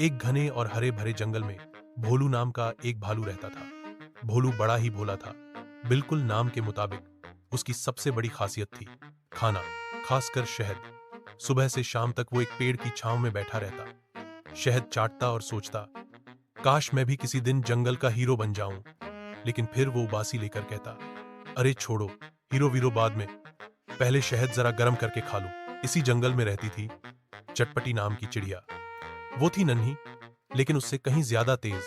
एक घने और हरे भरे जंगल में भोलू नाम का एक भालू रहता था। भोलू बड़ा ही भोला था, बिल्कुल नाम के मुताबिक। उसकी सबसे बड़ी खासियत थी खाना, खासकर शहद। सुबह से शाम तक वो एक पेड़ की छांव में बैठा रहता, शहद चाटता और सोचता, काश मैं भी किसी दिन जंगल का हीरो बन जाऊं। लेकिन फिर वो उबासी लेकर कहता, अरे छोड़ो, हीरो वीरो बाद में, पहले शहद जरा गर्म करके खा लूं। इसी जंगल में रहती थी चटपटी नाम की चिड़िया। वो थी नन्ही, लेकिन उससे कहीं ज्यादा तेज।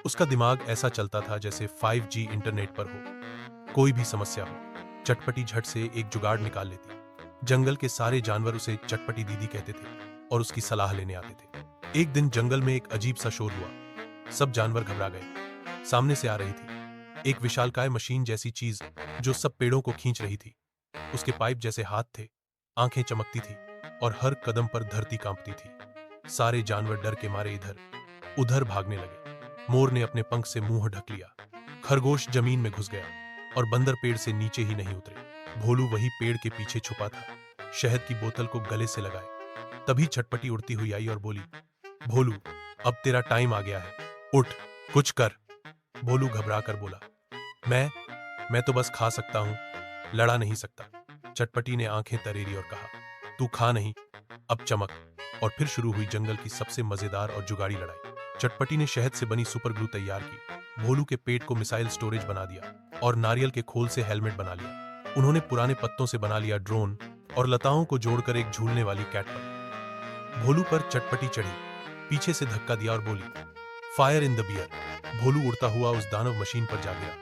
उसका दिमाग ऐसा चलता था जैसे 5G इंटरनेट पर हो। कोई भी समस्या हो, चटपटी झट से एक जुगाड़ निकाल लेती। जंगल के सारे जानवर उसे चटपटी दीदी कहते थे और उसकी सलाह लेने आते थे। एक दिन जंगल में एक अजीब सा शोर हुआ। सब जानवर घबरा गए। सामने से आ रही थी एक विशालकाय मशीन जैसी चीज जो सब पेड़ों को खींच रही थी। उसके पाइप जैसे हाथ थे, आंखें चमकती थी और हर कदम पर धरती कांपती थी। सारे जानवर डर के मारे इधर उधर भागने लगे। मोर ने अपने पंख से मुंह ढक लिया, खरगोश जमीन में घुस गया और बंदर पेड़ से नीचे ही नहीं उतरे। भोलू वही पेड़ के पीछे छुपा था, शहद की बोतल को गले से लगाए। तभी चटपटी उड़ती हुई आई और बोली, भोलू, अब तेरा टाइम आ गया है, उठ, कुछ कर। भोलू घबरा कर बोला, मैं तो बस खा सकता हूं, लड़ा नहीं सकता। चटपटी ने आंखें तरेरी और कहा, तू खा नहीं, अब चमक। और फिर शुरू हुई जंगल की सबसे मजेदार और जुगाड़ी लड़ाई। चटपटी ने शहद से बनी सुपर ग्लू तैयार की, भोलू के पेट को मिसाइल स्टोरेज बना दिया और नारियल के खोल से हेलमेट बना लिया। उन्होंने पुराने पत्तों से बना लिया ड्रोन और लताओं को जोड़कर एक झूलने वाली कैट पर। भोलू पर चटपटी चढ़ी, पीछे से धक्का दिया और बोली, फायर इन द बियर। भोलू उड़ता हुआ उस दानव मशीन पर जा गिरा,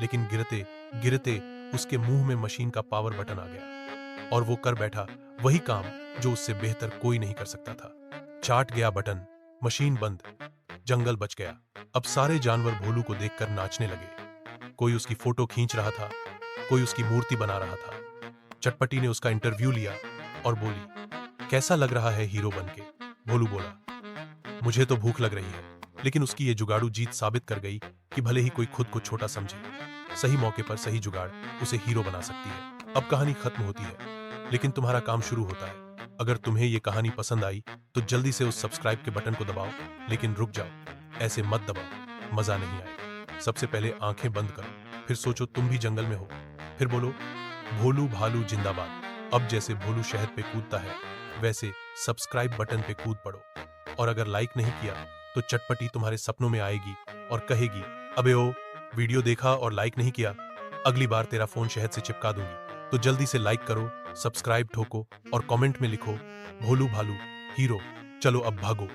लेकिन गिरते गिरते उसके मुंह में मशीन का पावर बटन आ गया और वो कर बैठा वही काम जो उससे बेहतर कोई नहीं कर सकता था। चाट गया बटन, मशीन बंद, जंगल बच गया। अब सारे जानवर भोलू को देखकर नाचने लगे। कोई उसकी फोटो खींच रहा था, कोई उसकी मूर्ति बना रहा था। चटपटी ने उसका इंटरव्यू लिया और बोली, कैसा लग रहा है हीरो बनके? भोलू बोला, मुझे तो भूख लग रही है। लेकिन उसकी ये जुगाड़ू जीत साबित कर गई कि भले ही कोई खुद को छोटा समझे, सही मौके पर सही जुगाड़ उसे हीरो बना सकती है। अब कहानी खत्म होती है, लेकिन तुम्हारा काम शुरू होता है। अगर तुम्हें ये कहानी पसंद आई तो जल्दी से उस सब्सक्राइब के बटन को दबाओ, लेकिन रुक जाओ, ऐसे मत दबाओ, मजा नहीं आएगा। सबसे पहले आंखें बंद करो, फिर सोचो तुम भी जंगल में हो, फिर बोलो, भोलू भालू जिंदाबाद। अब जैसे भोलू शहद पे कूदता है, वैसे सब्सक्राइब बटन पे कूद पड़ो। और अगर लाइक नहीं किया तो चटपटी तुम्हारे सपनों में आएगी और कहेगी, अबे ओ, वीडियो देखा और लाइक नहीं किया, अगली बार तेरा फोन शहद से चिपका दूंगी। तो जल्दी से लाइक करो, सब्सक्राइब ठोको और कमेंट में लिखो, भोलू भालू हीरो। चलो अब भागो।